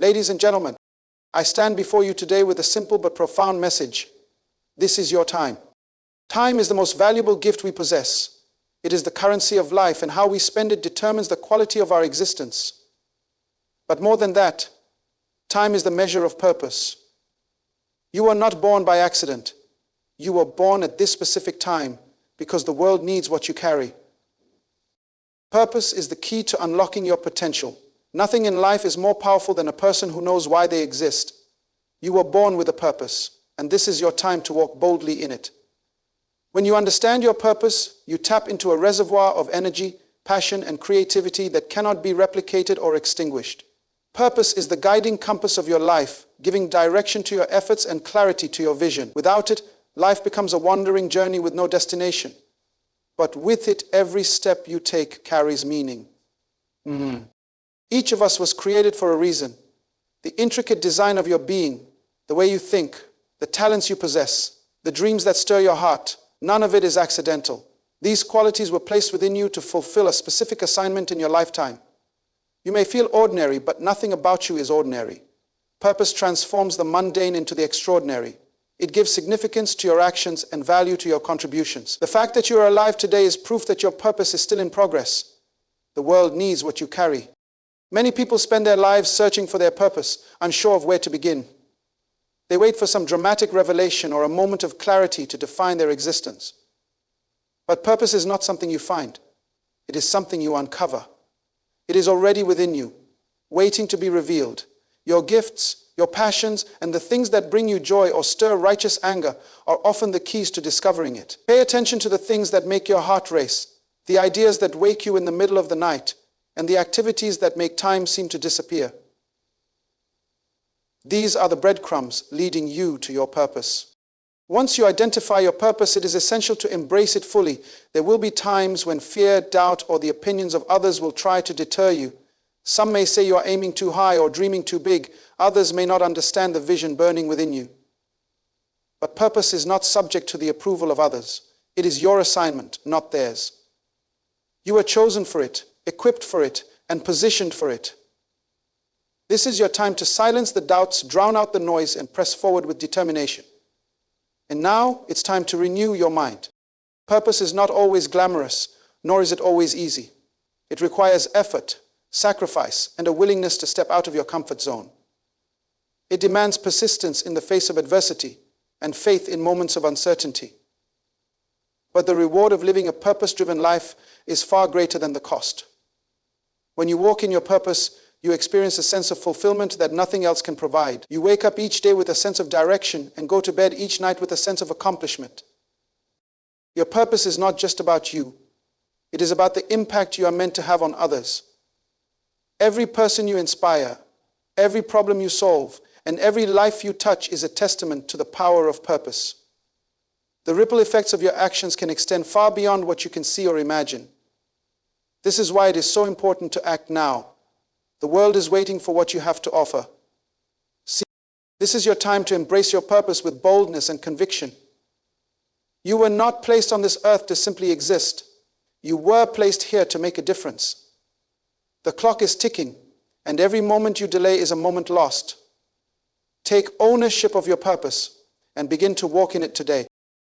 Ladies and gentlemen, I stand before you today with a simple but profound message. This is your time. Time is the most valuable gift we possess. It is the currency of life, and how we spend it determines the quality of our existence. But more than that, time is the measure of purpose. You were not born by accident. You were born at this specific time because the world needs what you carry. Purpose is the key to unlocking your potential. Nothing in life is more powerful than a person who knows why they exist. You were born with a purpose, and this is your time to walk boldly in it. When you understand your purpose, you tap into a reservoir of energy, passion, and creativity that cannot be replicated or extinguished. Purpose is the guiding compass of your life, giving direction to your efforts and clarity to your vision. Without it, life becomes a wandering journey with no destination. But with it, every step you take carries meaning. Each of us was created for a reason. The intricate design of your being, the way you think, the talents you possess, the dreams that stir your heart, none of it is accidental. These qualities were placed within you to fulfill a specific assignment in your lifetime. You may feel ordinary, but nothing about you is ordinary. Purpose transforms the mundane into the extraordinary. It gives significance to your actions and value to your contributions. The fact that you are alive today is proof that your purpose is still in progress. The world needs what you carry. Many people spend their lives searching for their purpose, unsure of where to begin. They wait for some dramatic revelation or a moment of clarity to define their existence. But purpose is not something you find. It is something you uncover. It is already within you, waiting to be revealed. Your gifts, your passions, and the things that bring you joy or stir righteous anger are often the keys to discovering it. Pay attention to the things that make your heart race, the ideas that wake you in the middle of the night, and the activities that make time seem to disappear. These are the breadcrumbs leading you to your purpose. Once you identify your purpose, it is essential to embrace it fully. There will be times when fear, doubt, or the opinions of others will try to deter you. Some may say you are aiming too high or dreaming too big. Others may not understand the vision burning within you. But purpose is not subject to the approval of others. It is your assignment, not theirs. You were chosen for it, equipped for it, and positioned for it. This is your time to silence the doubts, drown out the noise, and press forward with determination. And now it's time to renew your mind. Purpose is not always glamorous, nor is it always easy. It requires effort, sacrifice, and a willingness to step out of your comfort zone. It demands persistence in the face of adversity and faith in moments of uncertainty. But the reward of living a purpose-driven life is far greater than the cost. When you walk in your purpose, you experience a sense of fulfillment that nothing else can provide. You wake up each day with a sense of direction and go to bed each night with a sense of accomplishment. Your purpose is not just about you. It is about the impact you are meant to have on others. Every person you inspire, every problem you solve, and every life you touch is a testament to the power of purpose. The ripple effects of your actions can extend far beyond what you can see or imagine. This is why it is so important to act now. The world is waiting for what you have to offer. See, this is your time to embrace your purpose with boldness and conviction. You were not placed on this earth to simply exist. You were placed here to make a difference. The clock is ticking, and every moment you delay is a moment lost. Take ownership of your purpose and begin to walk in it today.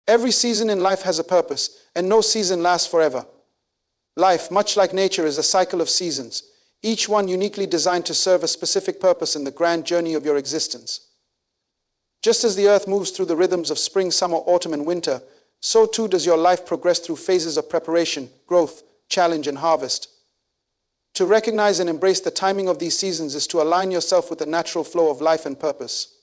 Every season in life has a purpose, and no season lasts forever. Life, much like nature, is a cycle of seasons, each one uniquely designed to serve a specific purpose in the grand journey of your existence. Just as the earth moves through the rhythms of spring, summer, autumn, and winter, so too does your life progress through phases of preparation, growth, challenge, and harvest. To recognize and embrace the timing of these seasons is to align yourself with the natural flow of life and purpose.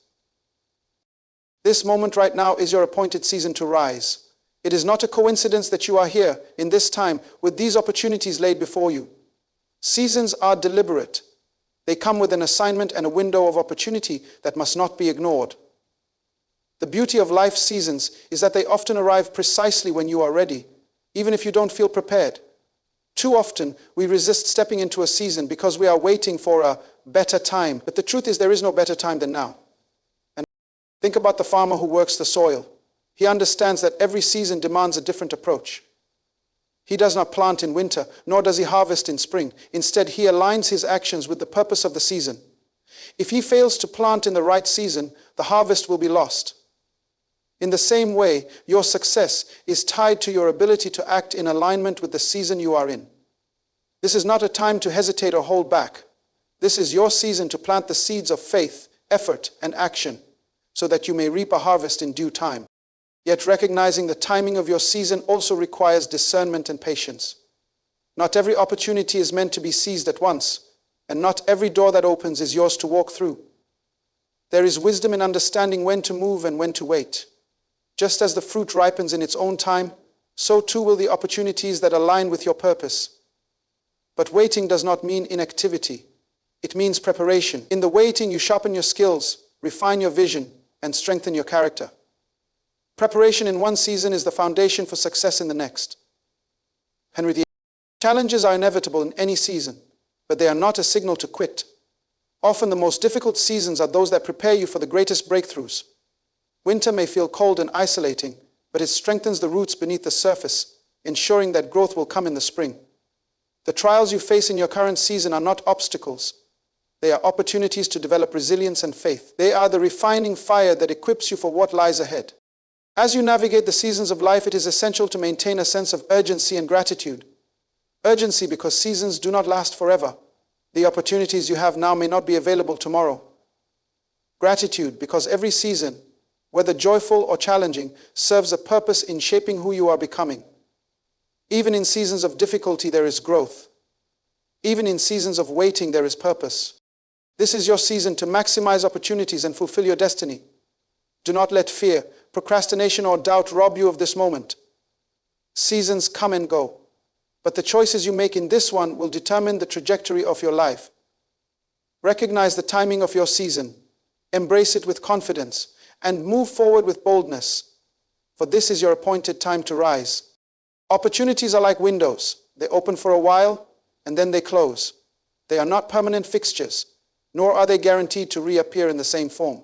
This moment right now is your appointed season to rise. It is not a coincidence that you are here in this time with these opportunities laid before you. Seasons are deliberate. They come with an assignment and a window of opportunity that must not be ignored. The beauty of life's seasons is that they often arrive precisely when you are ready, even if you don't feel prepared. Too often, we resist stepping into a season because we are waiting for a better time. But the truth is, there is no better time than now. And think about the farmer who works the soil. He understands that every season demands a different approach. He does not plant in winter, nor does he harvest in spring. Instead, he aligns his actions with the purpose of the season. If he fails to plant in the right season, the harvest will be lost. In the same way, your success is tied to your ability to act in alignment with the season you are in. This is not a time to hesitate or hold back. This is your season to plant the seeds of faith, effort, and action, so that you may reap a harvest in due time. Yet recognizing the timing of your season also requires discernment and patience. Not every opportunity is meant to be seized at once, and not every door that opens is yours to walk through. There is wisdom in understanding when to move and when to wait. Just as the fruit ripens in its own time, so too will the opportunities that align with your purpose. But waiting does not mean inactivity. It means preparation. In the waiting, you sharpen your skills, refine your vision, and strengthen your character. Preparation in one season is the foundation for success in the next. Henry VIII. Challenges are inevitable in any season, but they are not a signal to quit. Often the most difficult seasons are those that prepare you for the greatest breakthroughs. Winter may feel cold and isolating, but it strengthens the roots beneath the surface, ensuring that growth will come in the spring. The trials you face in your current season are not obstacles. They are opportunities to develop resilience and faith. They are the refining fire that equips you for what lies ahead. As you navigate the seasons of life, it is essential to maintain a sense of urgency and gratitude. Urgency because seasons do not last forever. The opportunities you have now may not be available tomorrow. Gratitude because every season, whether joyful or challenging, serves a purpose in shaping who you are becoming. Even in seasons of difficulty, there is growth. Even in seasons of waiting, there is purpose. This is your season to maximize opportunities and fulfill your destiny. Do not let fear, procrastination, or doubt rob you of this moment. Seasons come and go, but the choices you make in this one will determine the trajectory of your life. Recognize the timing of your season, embrace it with confidence, and move forward with boldness, for this is your appointed time to rise. Opportunities are like windows. They open for a while, and then they close. They are not permanent fixtures, nor are they guaranteed to reappear in the same form.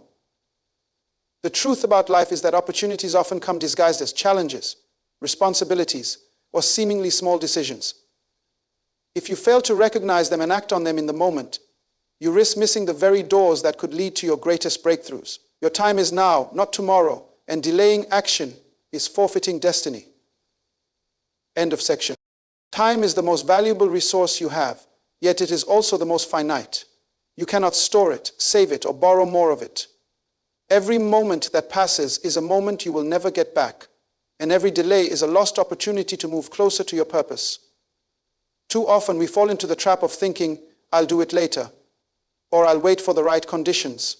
The truth about life is that opportunities often come disguised as challenges, responsibilities, or seemingly small decisions. If you fail to recognize them and act on them in the moment, you risk missing the very doors that could lead to your greatest breakthroughs. Your time is now, not tomorrow, and delaying action is forfeiting destiny. End of section. Time is the most valuable resource you have, yet it is also the most finite. You cannot store it, save it, or borrow more of it. Every moment that passes is a moment you will never get back, and every delay is a lost opportunity to move closer to your purpose. Too often we fall into the trap of thinking, I'll do it later, or I'll wait for the right conditions.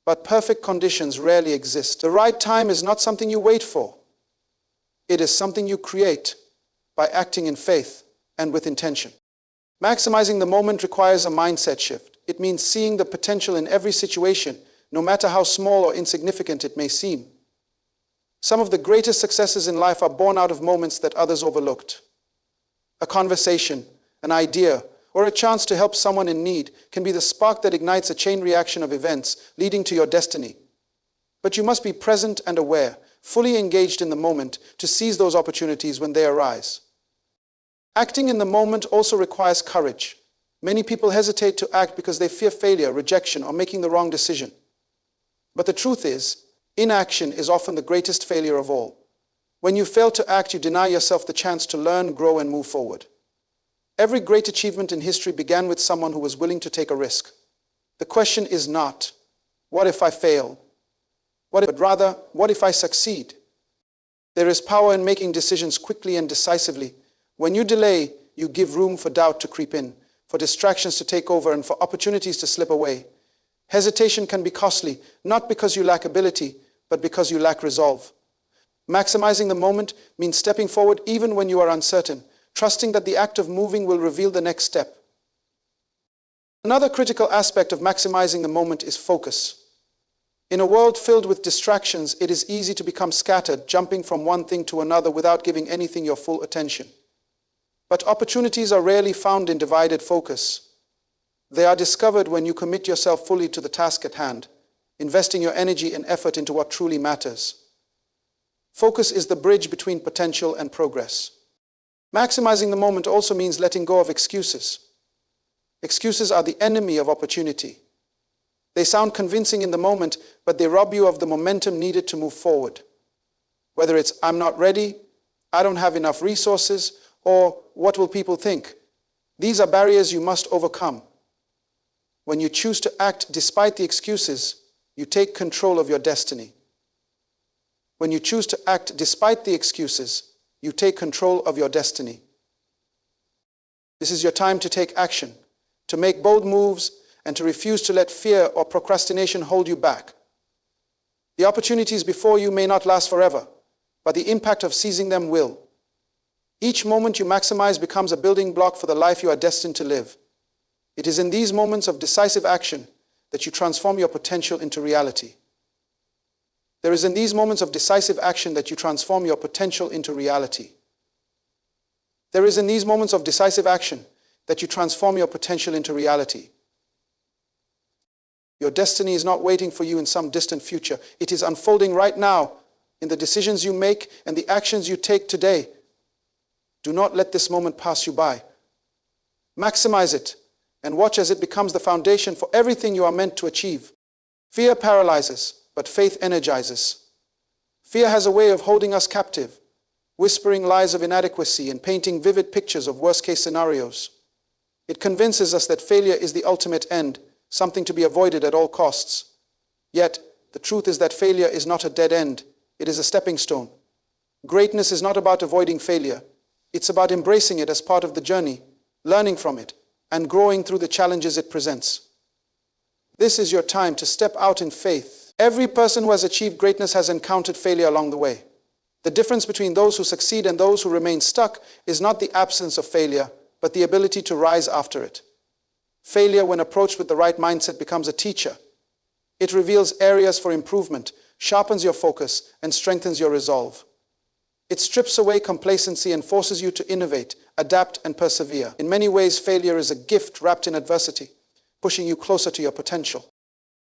But perfect conditions rarely exist. The right time is not something you wait for. It is something you create by acting in faith and with intention. Maximizing the moment requires a mindset shift. It means seeing the potential in every situation, no matter how small or insignificant it may seem. Some of the greatest successes in life are born out of moments that others overlooked. A conversation, an idea, or a chance to help someone in need can be the spark that ignites a chain reaction of events leading to your destiny. But you must be present and aware, fully engaged in the moment to seize those opportunities when they arise. Acting in the moment also requires courage. Many people hesitate to act because they fear failure, rejection, or making the wrong decision. But the truth is, inaction is often the greatest failure of all. When you fail to act, you deny yourself the chance to learn, grow, and move forward. Every great achievement in history began with someone who was willing to take a risk. The question is not, what if I fail? But rather, what if I succeed? There is power in making decisions quickly and decisively. When you delay, you give room for doubt to creep in, for distractions to take over, and for opportunities to slip away. Hesitation can be costly, not because you lack ability, but because you lack resolve. Maximizing the moment means stepping forward even when you are uncertain, trusting that the act of moving will reveal the next step. Another critical aspect of maximizing the moment is focus. In a world filled with distractions, it is easy to become scattered, jumping from one thing to another without giving anything your full attention. But opportunities are rarely found in divided focus. They are discovered when you commit yourself fully to the task at hand, investing your energy and effort into what truly matters. Focus is the bridge between potential and progress. Maximizing the moment also means letting go of excuses. Excuses are the enemy of opportunity. They sound convincing in the moment, but they rob you of the momentum needed to move forward. Whether it's "I'm not ready," "I don't have enough resources," or "what will people think?" These are barriers you must overcome. When you choose to act despite the excuses, you take control of your destiny. When you choose to act despite the excuses, you take control of your destiny. This is your time to take action, to make bold moves, and to refuse to let fear or procrastination hold you back. The opportunities before you may not last forever, but the impact of seizing them will. Each moment you maximize becomes a building block for the life you are destined to live. It is in these moments of decisive action that you transform your potential into reality. There is in these moments of decisive action that you transform your potential into reality. There is in these moments of decisive action that you transform your potential into reality. Your destiny is not waiting for you in some distant future. It is unfolding right now in the decisions you make and the actions you take today. Do not let this moment pass you by. Maximize it and watch as it becomes the foundation for everything you are meant to achieve. Fear paralyzes, but faith energizes. Fear has a way of holding us captive, whispering lies of inadequacy and painting vivid pictures of worst-case scenarios. It convinces us that failure is the ultimate end, something to be avoided at all costs. Yet, the truth is that failure is not a dead end. It is a stepping stone. Greatness is not about avoiding failure. It's about embracing it as part of the journey, learning from it, and growing through the challenges it presents. This is your time to step out in faith. Every person who has achieved greatness has encountered failure along the way. The difference between those who succeed and those who remain stuck is not the absence of failure, but the ability to rise after it. Failure, when approached with the right mindset, becomes a teacher. It reveals areas for improvement, sharpens your focus, and strengthens your resolve. It strips away complacency and forces you to innovate, adapt, and persevere. In many ways, failure is a gift wrapped in adversity, pushing you closer to your potential.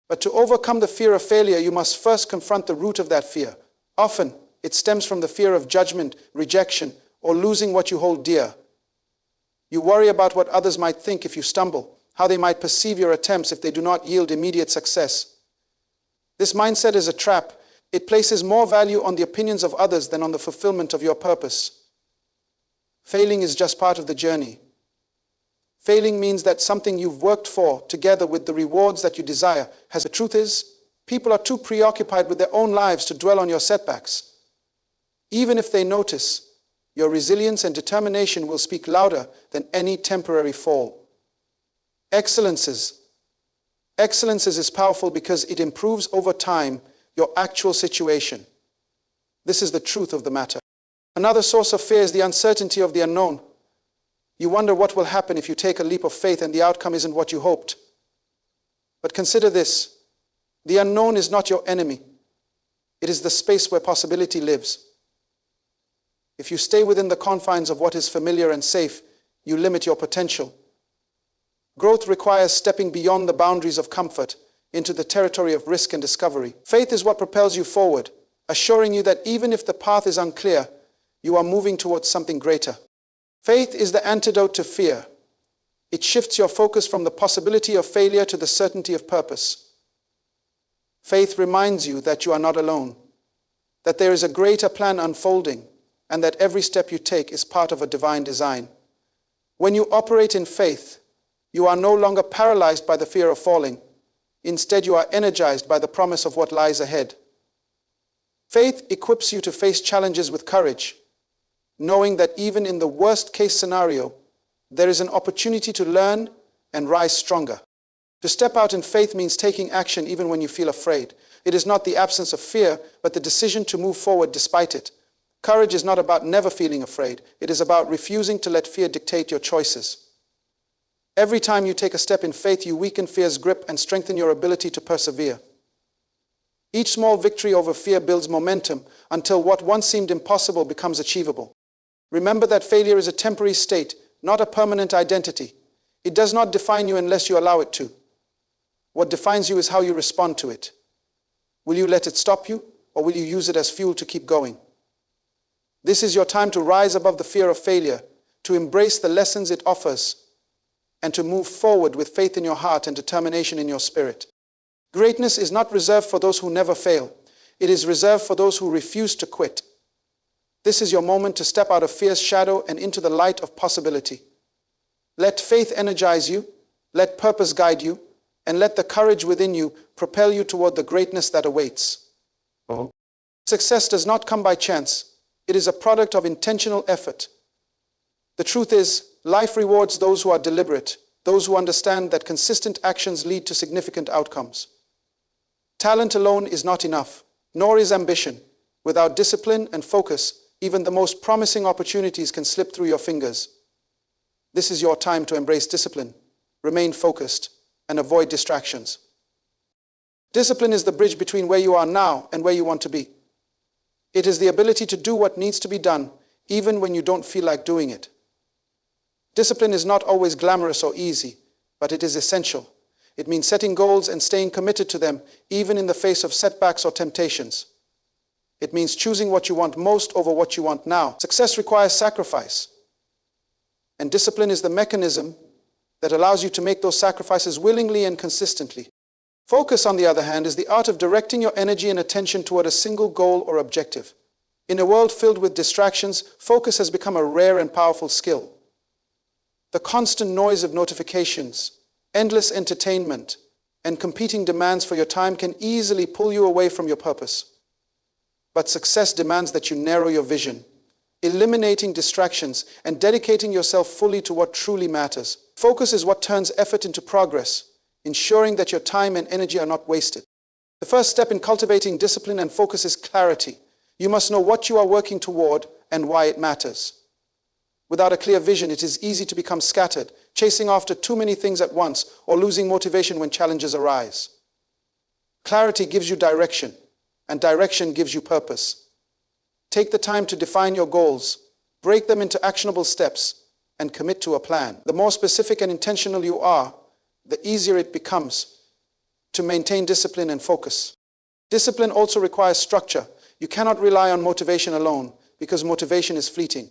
But to overcome the fear of failure, you must first confront the root of that fear. Often, it stems from the fear of judgment, rejection, or losing what you hold dear. You worry about what others might think if you stumble, how they might perceive your attempts if they do not yield immediate success. This mindset is a trap. It places more value on the opinions of others than on the fulfillment of your purpose. Failing is just part of the journey. Failing means that something you've worked for, together with the rewards that you desire, has. The truth is, people are too preoccupied with their own lives to dwell on your setbacks. Even if they notice, your resilience and determination will speak louder than any temporary fall. Excellences is powerful because it improves over time your actual situation. This is the truth of the matter. Another source of fear is the uncertainty of the unknown. You wonder what will happen if you take a leap of faith and the outcome isn't what you hoped. But consider this: the unknown is not your enemy. It is the space where possibility lives. If you stay within the confines of what is familiar and safe, you limit your potential. Growth requires stepping beyond the boundaries of comfort into the territory of risk and discovery. Faith is what propels you forward, assuring you that even if the path is unclear, you are moving towards something greater. Faith is the antidote to fear. It shifts your focus from the possibility of failure to the certainty of purpose. Faith reminds you that you are not alone, that there is a greater plan unfolding, and that every step you take is part of a divine design. When you operate in faith, you are no longer paralyzed by the fear of falling. Instead, you are energized by the promise of what lies ahead. Faith equips you to face challenges with courage, knowing that even in the worst-case scenario, there is an opportunity to learn and rise stronger. To step out in faith means taking action even when you feel afraid. It is not the absence of fear, but the decision to move forward despite it. Courage is not about never feeling afraid. It is about refusing to let fear dictate your choices. Every time you take a step in faith, you weaken fear's grip and strengthen your ability to persevere. Each small victory over fear builds momentum until what once seemed impossible becomes achievable. Remember that failure is a temporary state, not a permanent identity. It does not define you unless you allow it to. What defines you is how you respond to it. Will you let it stop you, or will you use it as fuel to keep going? This is your time to rise above the fear of failure, to embrace the lessons it offers, and to move forward with faith in your heart and determination in your spirit. Greatness is not reserved for those who never fail. It is reserved for those who refuse to quit. This is your moment to step out of fear's shadow and into the light of possibility. Let faith energize you, let purpose guide you, and let the courage within you propel you toward the greatness that awaits. Success does not come by chance. It is a product of intentional effort. The truth is, life rewards those who are deliberate, those who understand that consistent actions lead to significant outcomes. Talent alone is not enough, nor is ambition. Without discipline and focus, even the most promising opportunities can slip through your fingers. This is your time to embrace discipline, remain focused, and avoid distractions. Discipline is the bridge between where you are now and where you want to be. It is the ability to do what needs to be done, even when you don't feel like doing it. Discipline is not always glamorous or easy, but it is essential. It means setting goals and staying committed to them, even in the face of setbacks or temptations. It means choosing what you want most over what you want now. Success requires sacrifice. And discipline is the mechanism that allows you to make those sacrifices willingly and consistently. Focus, on the other hand, is the art of directing your energy and attention toward a single goal or objective. In a world filled with distractions, focus has become a rare and powerful skill. The constant noise of notifications, endless entertainment, and competing demands for your time can easily pull you away from your purpose. But success demands that you narrow your vision, eliminating distractions and dedicating yourself fully to what truly matters. Focus is what turns effort into progress, ensuring that your time and energy are not wasted. The first step in cultivating discipline and focus is clarity. You must know what you are working toward and why it matters. Without a clear vision, it is easy to become scattered, chasing after too many things at once, or losing motivation when challenges arise. Clarity gives you direction, and direction gives you purpose. Take the time to define your goals, break them into actionable steps, and commit to a plan. The more specific and intentional you are, the easier it becomes to maintain discipline and focus. Discipline also requires structure. You cannot rely on motivation alone, because motivation is fleeting.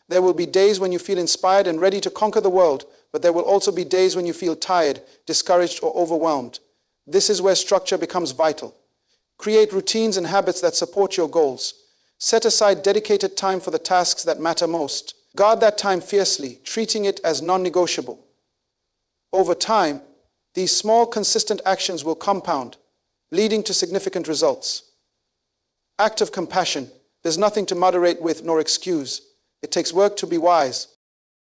There will be days when you feel inspired and ready to conquer the world, but there will also be days when you feel tired, discouraged, or overwhelmed. This is where structure becomes vital. Create routines and habits that support your goals. Set aside dedicated time for the tasks that matter most. Guard that time fiercely, treating it as non-negotiable. Over time, these small, consistent actions will compound, leading to significant results. Act of compassion. There's nothing to moderate with nor excuse. It takes work to be wise.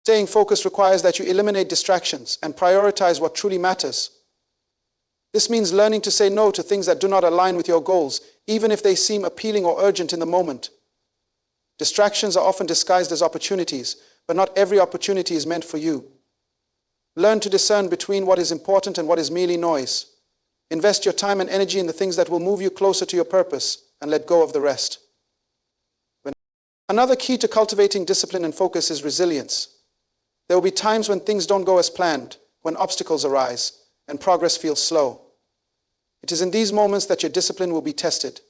Staying focused requires that you eliminate distractions and prioritize what truly matters. This means learning to say no to things that do not align with your goals, even if they seem appealing or urgent in the moment. Distractions are often disguised as opportunities, but not every opportunity is meant for you. Learn to discern between what is important and what is merely noise. Invest your time and energy in the things that will move you closer to your purpose, and let go of the rest. Another key to cultivating discipline and focus is resilience. There will be times when things don't go as planned, when obstacles arise, and progress feels slow. It is in these moments that your discipline will be tested.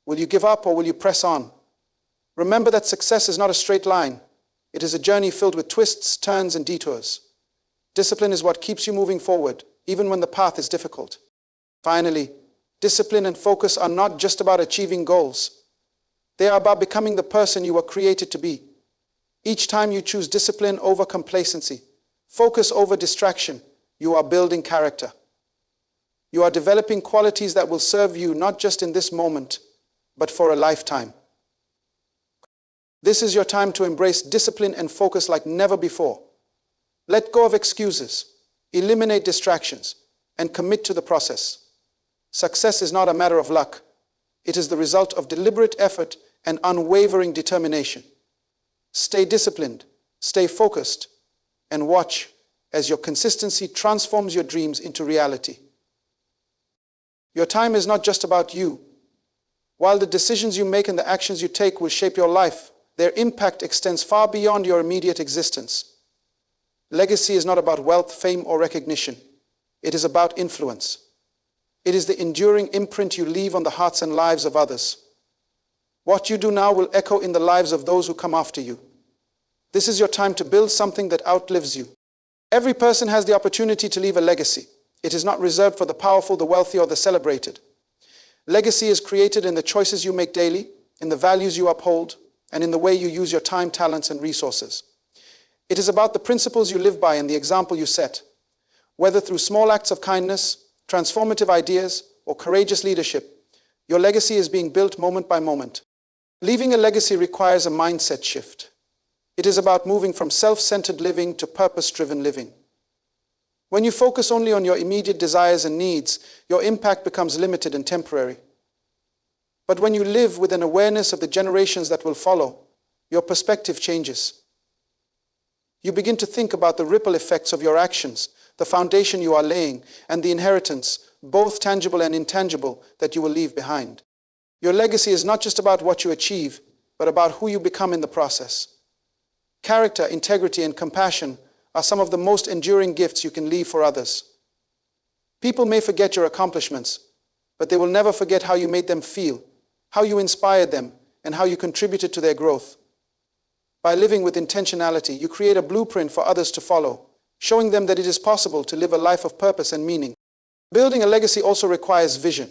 Will you give up or will you press on? Remember that success is not a straight line. It is a journey filled with twists, turns, and detours. Discipline is what keeps you moving forward, even when the path is difficult. Finally, discipline and focus are not just about achieving goals. They are about becoming the person you were created to be. Each time you choose discipline over complacency, focus over distraction, you are building character. You are developing qualities that will serve you not just in this moment, but for a lifetime. This is your time to embrace discipline and focus like never before. Let go of excuses, eliminate distractions, and commit to the process. Success is not a matter of luck. It is the result of deliberate effort and unwavering determination. Stay disciplined, stay focused, and watch as your consistency transforms your dreams into reality. Your time is not just about you. While the decisions you make and the actions you take will shape your life, their impact extends far beyond your immediate existence. Legacy is not about wealth, fame, or recognition. It is about influence. It is the enduring imprint you leave on the hearts and lives of others. What you do now will echo in the lives of those who come after you. This is your time to build something that outlives you. Every person has the opportunity to leave a legacy. It is not reserved for the powerful, the wealthy, or the celebrated. Legacy is created in the choices you make daily, in the values you uphold, and in the way you use your time, talents, and resources. It is about the principles you live by and the example you set. Whether through small acts of kindness, transformative ideas, or courageous leadership, your legacy is being built moment by moment. Leaving a legacy requires a mindset shift. It is about moving from self-centered living to purpose-driven living. When you focus only on your immediate desires and needs, your impact becomes limited and temporary. But when you live with an awareness of the generations that will follow, your perspective changes. You begin to think about the ripple effects of your actions, the foundation you are laying, and the inheritance, both tangible and intangible, that you will leave behind. Your legacy is not just about what you achieve, but about who you become in the process. Character, integrity, and compassion are some of the most enduring gifts you can leave for others. People may forget your accomplishments, but they will never forget how you made them feel, how you inspired them, and how you contributed to their growth. By living with intentionality, you create a blueprint for others to follow, showing them that it is possible to live a life of purpose and meaning. Building a legacy also requires vision.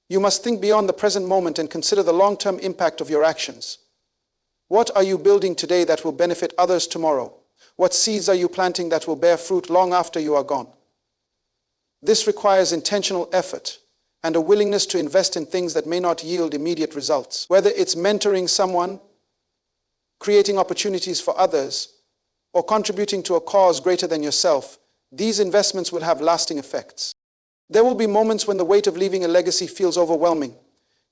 You must think beyond the present moment and consider the long-term impact of your actions. What are you building today that will benefit others tomorrow? What seeds are you planting that will bear fruit long after you are gone? This requires intentional effort and a willingness to invest in things that may not yield immediate results. Whether it's mentoring someone, creating opportunities for others, or contributing to a cause greater than yourself, these investments will have lasting effects. There will be moments when the weight of leaving a legacy feels overwhelming.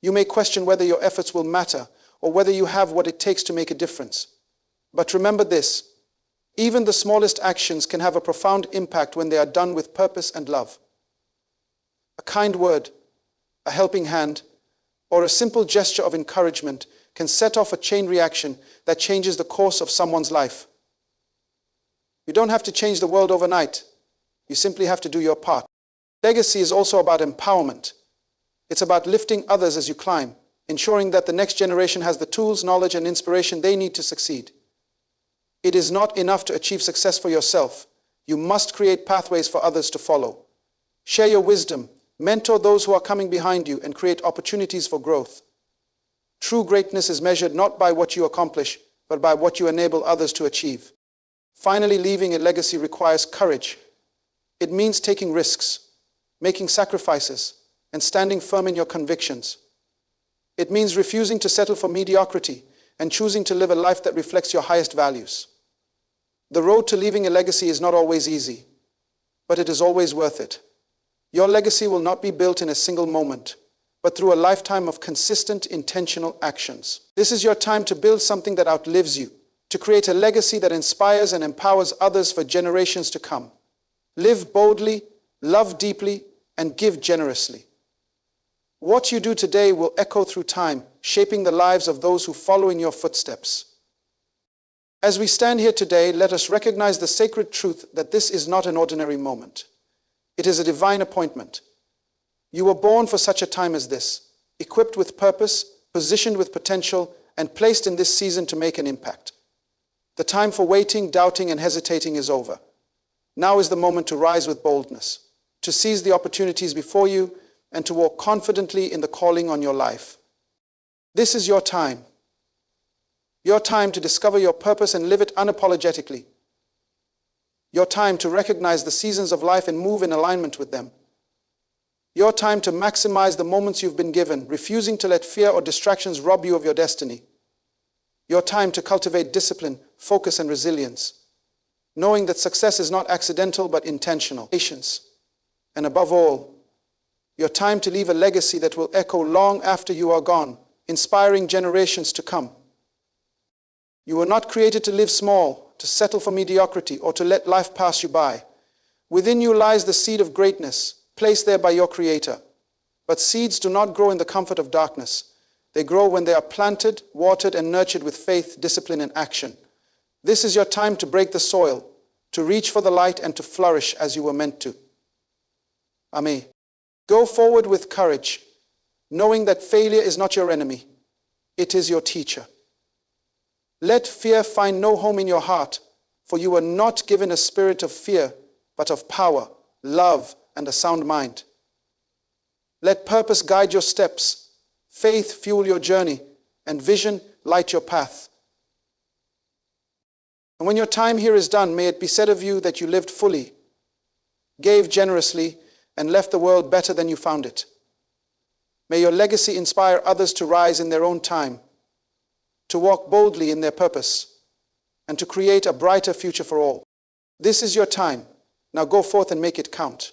You may question whether your efforts will matter or whether you have what it takes to make a difference. But remember this, even the smallest actions can have a profound impact when they are done with purpose and love. A kind word, a helping hand, or a simple gesture of encouragement can set off a chain reaction that changes the course of someone's life. You don't have to change the world overnight. You simply have to do your part. Legacy is also about empowerment. It's about lifting others as you climb, ensuring that the next generation has the tools, knowledge, and inspiration they need to succeed. It is not enough to achieve success for yourself. You must create pathways for others to follow. Share your wisdom, mentor those who are coming behind you, and create opportunities for growth. True greatness is measured not by what you accomplish, but by what you enable others to achieve. Finally, leaving a legacy requires courage. It means taking risks, making sacrifices, and standing firm in your convictions. It means refusing to settle for mediocrity and choosing to live a life that reflects your highest values. The road to leaving a legacy is not always easy, but it is always worth it. Your legacy will not be built in a single moment, but through a lifetime of consistent, intentional actions. This is your time to build something that outlives you, to create a legacy that inspires and empowers others for generations to come. Live boldly, love deeply, and give generously. What you do today will echo through time, shaping the lives of those who follow in your footsteps. As we stand here today, let us recognize the sacred truth that this is not an ordinary moment. It is a divine appointment. You were born for such a time as this, equipped with purpose, positioned with potential, and placed in this season to make an impact. The time for waiting, doubting, and hesitating is over. Now is the moment to rise with boldness, to seize the opportunities before you, and to walk confidently in the calling on your life. This is your time to discover your purpose and live it unapologetically. Your time to recognize the seasons of life and move in alignment with them. Your time to maximize the moments you've been given, refusing to let fear or distractions rob you of your destiny. Your time to cultivate discipline, focus, and resilience, knowing that success is not accidental but intentional. Patience. And above all, your time to leave a legacy that will echo long after you are gone, inspiring generations to come. You were not created to live small, to settle for mediocrity, or to let life pass you by. Within you lies the seed of greatness, placed there by your Creator. But seeds do not grow in the comfort of darkness. They grow when they are planted, watered, and nurtured with faith, discipline, and action. This is your time to break the soil, to reach for the light, and to flourish as you were meant to. Amen. Go forward with courage, knowing that failure is not your enemy. It is your teacher. Let fear find no home in your heart, for you were not given a spirit of fear, but of power, love, and a sound mind. Let purpose guide your steps, faith fuel your journey, and vision light your path. And when your time here is done, may it be said of you that you lived fully, gave generously, and left the world better than you found it. May your legacy inspire others to rise in their own time, to walk boldly in their purpose, and to create a brighter future for all. This is your time. Now go forth and make it count.